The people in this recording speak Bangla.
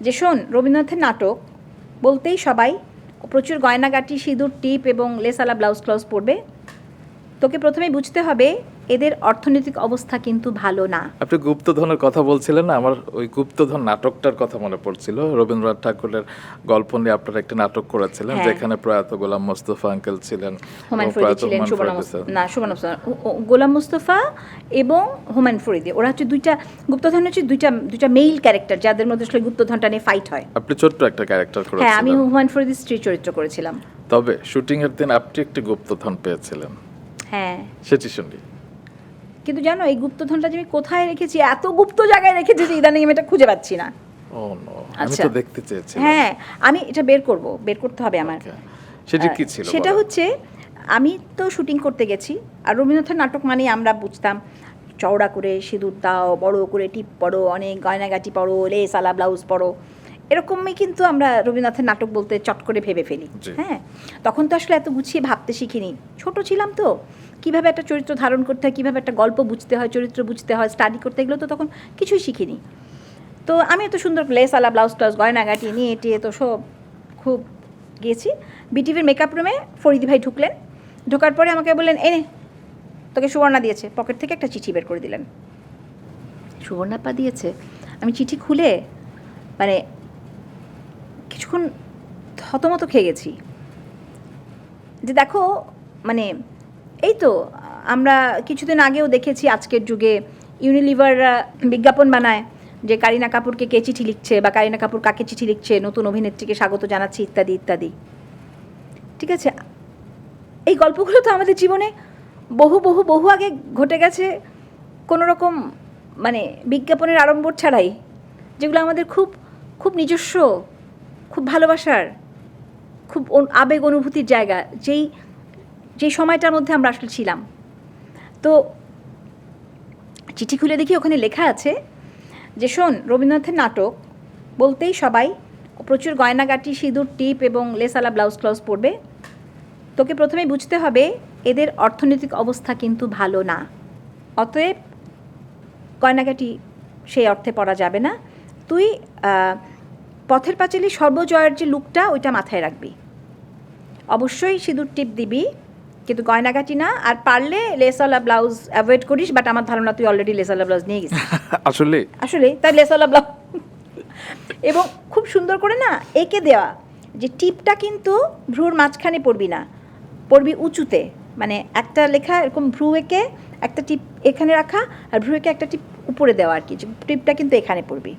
যে শোন, রবীন্দ্রনাথের নাটক বলতেই সবাই প্রচুর গয়নাগাটি, সিঁদুর, টিপ এবং লেসালা ব্লাউজ ক্লাউজ পরবে। তোকে প্রথমেই বুঝতে হবে এদের অর্থনৈতিক অবস্থা কিন্তু ভালো না। আপনি গুপ্তধনের কথা বলছিলেন না, আমার ওই গুপ্তধন নাটকটার কথা মনে পড়ছিল। রবীন্দ্রনাথ ঠাকুরের গল্প নিয়ে আপনারা একটা নাটক করেছিলেন, হ্যাঁ। যেখানে প্রয়াত গোলাম মোস্তফা আঙ্কেল ছিলেন, হুমায়ুন এবং ফরিদি প্রয়াত ছিলেন, হুমায়ুন ফরিদি ছিলেন। গোলাম মুস্তফা এবং হুমায়ুন ফরিদি, ওরা হচ্ছে দুইটা, গুপ্তধন হচ্ছে দুইটা মেইল ক্যারেক্টার, যাদের মধ্যে আসলে গুপ্তধনটা নিয়ে ফাইট হয়। আপনি ছোট্ট একটা ক্যারেক্টার হ্যাঁ, আমি করেছিলেন। হুমায়ুন ফরিদির স্ত্রী চরিত্র করেছিলাম। তবে শুটিং এর দিন আপনি একটি গুপ্তধন পেয়েছিলেন, হ্যাঁ, সেটি শুনি। কিন্তু জানো এই গুপ্তধনটা যে আমি কোথায় রেখেছি, এত গুপ্ত জায়গায় রেখেছি যে ইদানিং আমি এটা খুঁজে পাচ্ছি না। ও নো, আমি আচ্ছা। তো দেখতে চেয়েছিলাম। হ্যাঁ, আমি এটা বের করতে হবে আমার। Okay. সেটি কি ছিল? সেটা বলেন। হচ্ছে, আমি তো শুটিং করতে গেছি, আর রবীন্দ্রনাথের নাটক মানে আমরা বুঝতাম চওড়া করে সিঁদুর দাও, বড় করে টিপ পরো, অনেক গয়নাগাটি পরো, লেস আলা ব্লাউজ পরো, এরকমই কিন্তু আমরা রবীন্দ্রনাথের নাটক বলতে চট করে ভেবে ফেলি। জি। হ্যাঁ, তখন তো আসলে এত গুছিয়ে ভাবতে শিখিনি, ছোট ছিলাম তো, কিভাবে একটা চরিত্র ধারণ করতে হয়, কীভাবে একটা গল্প বুঝতে হয়, চরিত্র বুঝতে হয়, স্টাডি করতে, এগুলো তো তখন কিছুই শিখিনি। তো আমি এত সুন্দর লেস আলা ব্লাউজ টাউজ গয়নাগাটি নিয়ে টিয়ে তো সব খুব গিয়েছি। বিটিভির মেকআপ রুমে ফরিদি ভাই ঢুকলেন, ঢোকার পরে আমাকে বললেন, এনে তোকে সুবর্ণা দিয়েছে, পকেট থেকে একটা চিঠি বের করে দিলেন। সুবর্ণাপা দিয়েছে, আমি চিঠি খুলে মানে কিছুক্ষণ হতমত খেয়ে গেছি, যে দেখো মানে এই তো আমরা কিছুদিন আগেও দেখেছি আজকের যুগে ইউনিলিভার বিজ্ঞাপন বানায় যে কারিনা কাপুরকে কে চিঠি লিখছে, বা কারিনা কাপুর কাকে চিঠি লিখছে, নতুন অভিনেত্রীকে স্বাগত জানাচ্ছি, ইত্যাদি ইত্যাদি। ঠিক আছে, এই গল্পগুলো তো আমাদের জীবনে বহু বহু বহু আগে ঘটে গেছে, কোনো রকম মানে বিজ্ঞাপনের আড়ম্বর ছাড়াই, যেগুলো আমাদের খুব খুব নিজস্ব, খুব ভালোবাসার, খুব আবেগ অনুভূতির জায়গা, যেই সময়টার মধ্যে আমরা আসলে ছিলাম। তো চিঠি খুলে দেখি ওখানে লেখা আছে যে শোন, রবীন্দ্রনাথের নাটক বলতেই সবাই প্রচুর গয়নাগাটি, সিঁদুর, টিপ এবং লেসালা ব্লাউজ ক্লাউজ পরবে। তোকে প্রথমেই বুঝতে হবে এদের অর্থনৈতিক অবস্থা কিন্তু ভালো না, অতএব গয়নাগাটি সেই অর্থে পরা যাবে না। তুই পথের পাঁচালী সর্বজয়ের যে লুকটা, ওইটা মাথায় রাখবি, অবশ্যই সিঁদুর টিপ দিবি, কিন্তু গয়নাগাটি না, আর পারলে লেসালা ব্লাউজ অ্যাভয়েড করিস, বাট আমার ধারণা তুই অলরেডি লেসালা ব্লাউজ নিয়ে গেছিস। আসলে তাই লেসালা ব্লাউজ, এবং খুব সুন্দর করে না এঁকে দেওয়া, যে টিপটা কিন্তু ভ্রুর মাঝখানে পড়বি না, পড়বি উঁচুতে, মানে একটা লেখা এরকম ভ্রু এঁকে একটা টিপ এখানে রাখা, আর ভ্রু এঁকে একটা টিপ উপরে দেওয়া আর কি, টিপটা কিন্তু এখানে পড়বি।